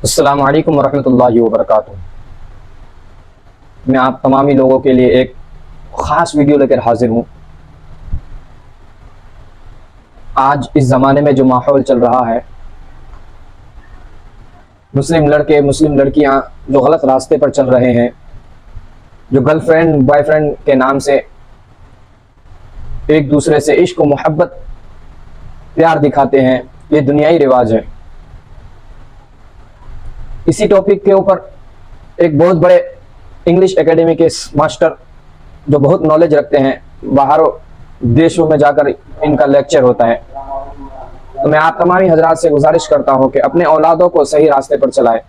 السلام علیکم ورحمۃ اللہ وبرکاتہ۔ میں آپ تمامی لوگوں کے لیے ایک خاص ویڈیو لے کر حاضر ہوں۔ آج اس زمانے میں جو ماحول چل رہا ہے، مسلم لڑکے مسلم لڑکیاں جو غلط راستے پر چل رہے ہیں، جو گرل فرینڈ بوائے فرینڈ کے نام سے ایک دوسرے سے عشق و محبت پیار دکھاتے ہیں، یہ دنیائی رواج ہے۔ اسی ٹاپک کے اوپر ایک بہت بڑے انگلش اکیڈمی کے ماسٹر جو بہت نالج رکھتے ہیں، باہر دیشوں میں جا کر ان کا لیکچر ہوتا ہے، تو میں آپ تمامی حضرات سے گزارش کرتا ہوں کہ اپنے اولادوں کو صحیح راستے پر چلائیں۔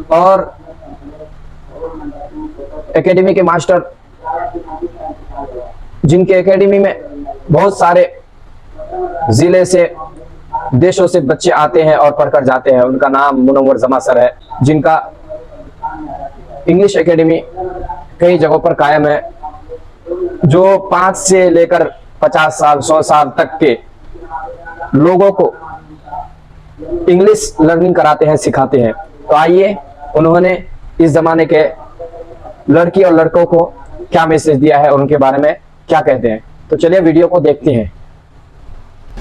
اور اکیڈمی کے ماسٹر جن کے اکیڈمی میں بہت سارے ضلع سے دیشوں سے بچے آتے ہیں اور پڑھ کر جاتے ہیں، ان کا نام منور زما سر ہے، جن کا انگلش اکیڈمی کئی جگہوں پر قائم ہے، جو 5 سے لے کر 50 سال 100 سال تک کے لوگوں کو انگلش لرننگ کراتے ہیں، سکھاتے ہیں۔ تو آئیے انہوں نے اس زمانے کے لڑکی اور لڑکوں کو کیا میسج دیا ہے اور ان کے بارے میں کیا کہتے ہیں، تو چلیے ویڈیو کو دیکھتے ہیں۔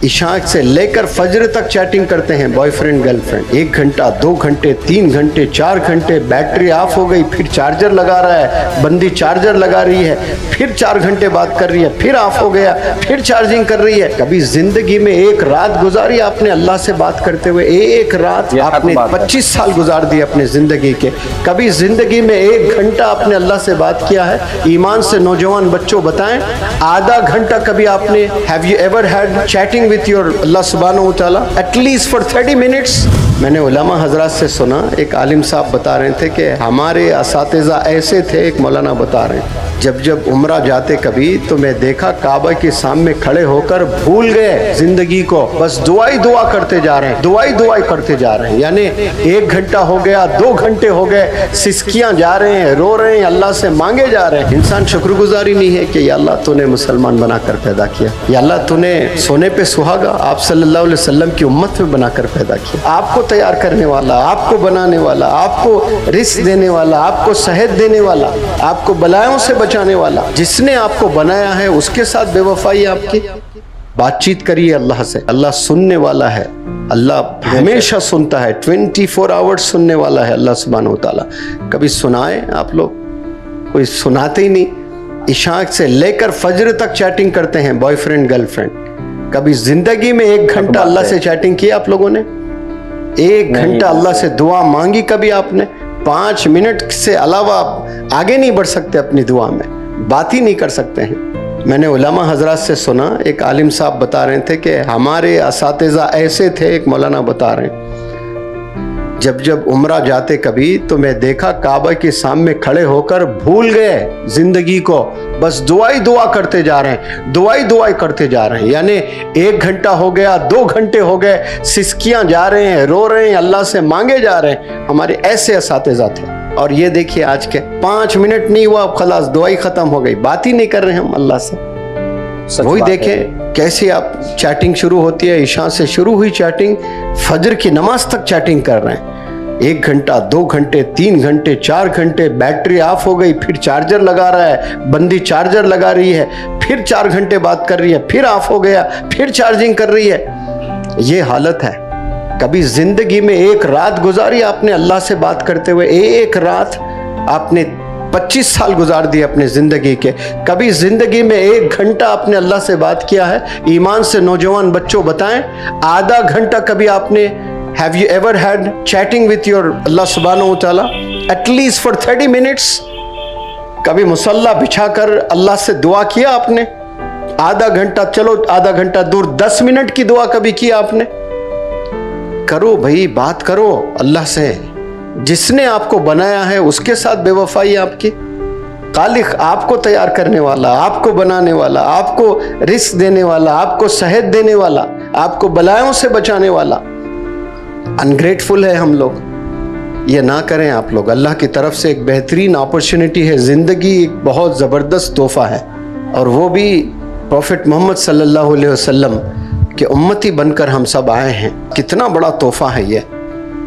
عشاء سے لے کر فجر تک چیٹنگ کرتے ہیں بوائے فرینڈ گرل فرینڈ، 1 گھنٹہ 2 گھنٹے 3 گھنٹے 4 گھنٹے، بیٹری آف ہو گئی پھر چارجر لگا رہا ہے، بندی چارجر لگا رہی ہے، پھر 4 گھنٹے بات کر رہی ہے، پھر آف ہو گیا، پھر چارجنگ کر رہی ہے۔ کبھی زندگی میں ایک رات گزاری آپ نے اللہ سے بات کرتے ہوئے؟ ایک رات آپ نے 25 سال گزار دی اپنے زندگی کے۔ کبھی زندگی میں 1 گھنٹہ آپ نے اللہ سے بات کیا ہے؟ ایمان سے نوجوان بچوں بتائیں، آدھا گھنٹہ کبھی آپ نے have you ever had chatting with your اللہ سبحانہ وتعالی at least for 30 minutes؟ میں نے علماء حضرات سے سنا، ایک عالم صاحب بتا رہے تھے کہ ہمارے اساتذہ ایسے تھے، ایک مولانا بتا رہے ہیں، جب عمرہ جاتے کبھی تو میں دیکھا کعبہ کے سامنے کھڑے ہو کر بھول گئے زندگی کو، بس دعا کرتے جا رہے ہیں، دعا کرتے جا رہے ہیں، یعنی 1 گھنٹہ ہو گیا 2 گھنٹے ہو گئے، سسکیاں جا رہے ہیں، رو رہے ہیں، اللہ سے مانگے جا رہے ہیں۔ انسان شکر گزاری نہیں ہے کہ یا اللہ تو نے مسلمان بنا کر پیدا کیا، یا اللہ تو نے سونے پہ سہاگا آپ صلی اللہ علیہ وسلم کی امت میں بنا کر پیدا کیا، آپ کو تیار کرنے والا، آپ کو بنانے والا، آپ کو رزق دینے والا، آپ کو صحت دینے والا، آپ کو بلائیوں سے بچانے والا، جس نے آپ کو بنایا ہے اس کے ساتھ بے وفائی آپ کی؟ بات چیت کریے اللہ سے، اللہ سننے والا ہے، اللہ ہمیشہ سنتا ہے، 24 آورز سننے والا ہے اللہ سبحانہ وتعالی۔ کبھی سنائے آپ لوگ؟ کوئی سناتے ہی نہیں۔ عشاء سے لے کر فجر تک چیٹنگ کرتے ہیں بوائے فرینڈ گرل فرینڈ۔ کبھی زندگی میں 1 گھنٹہ اللہ سے چیٹنگ کی آپ لوگوں نے؟ 1 گھنٹہ اللہ سے دعا مانگی کبھی آپ نے؟ 5 منٹ سے علاوہ آپ آگے نہیں بڑھ سکتے اپنی دعا میں، بات ہی نہیں کر سکتے ہیں۔ میں نے علماء حضرات سے سنا، ایک عالم صاحب بتا رہے تھے کہ ہمارے اساتذہ ایسے تھے، ایک مولانا بتا رہے ہیں، جب عمرہ جاتے کبھی تو میں دیکھا کعبہ کے سامنے کھڑے ہو کر بھول گئے زندگی کو، بس دعا کرتے جا رہے ہیں، دعا کرتے جا رہے ہیں، یعنی 1 گھنٹہ ہو گیا 2 گھنٹے ہو گئے، سسکیاں جا رہے ہیں، رو رہے ہیں، اللہ سے مانگے جا رہے ہیں۔ ہمارے ایسے اساتذہ تھے، اور یہ دیکھیے آج کے 5 منٹ نہیں ہوا خلاص دعائی ختم ہو گئی، بات ہی نہیں کر رہے ہم اللہ سے۔ وہی دیکھیں کیسے آپ چیٹنگ شروع ہوتی ہے، عشاء سے شروع ہوئی چیٹنگ، فجر کی نماز تک چیٹنگ کر رہے ہیں، 1 گھنٹہ 2 گھنٹے 3 گھنٹے 4 گھنٹے، بیٹری آف ہو گئی پھر چارجر لگا رہا ہے، بندی چارجر لگا رہی ہے، پھر 4 گھنٹے بات کر رہی ہے، پھر آف ہو گیا، پھر چارجنگ کر رہی ہے۔ یہ حالت ہے۔ کبھی زندگی میں 1 رات گزاری آپ نے اللہ سے بات کرتے ہوئے؟ 1 رات آپ نے 25 سال گزار دی اپنے زندگی کے۔ کبھی زندگی میں 1 گھنٹہ آپ نے اللہ سے بات کیا ہے؟ ایمان سے نوجوان بچوں بتائیں، آدھا گھنٹہ کبھی آپ نے have you ever had chatting with your اللہ سبحانہ وتعالی at least for 30 minutes؟ کبھی مصلی بچھا کر اللہ سے دعا کیا آپ نے؟ آدھا گھنٹہ، چلو آدھا گھنٹہ دور 10 منٹ کی دعا کبھی کیا آپ نے؟ کرو بھائی، بات کرو اللہ سے، جس نے آپ کو بنایا ہے اس کے ساتھ بے وفائی آپ کی۔ خالق آپ کو تیار کرنے والا، آپ کو بنانے والا، آپ کو رزق دینے والا، آپ کو صحت دینے والا، آپ کو بلائیوں سے بچانے والا۔ انگریٹفل ہے ہم لوگ، یہ نہ کریں آپ لوگ۔ اللہ کی طرف سے ایک بہترین اپرچونٹی ہے، زندگی ایک بہت زبردست تحفہ ہے، اور وہ بھی پروفٹ محمد صلی اللہ علیہ وسلم کہ امتی بن کر ہم سب آئے ہیں، کتنا بڑا تحفہ ہے یہ۔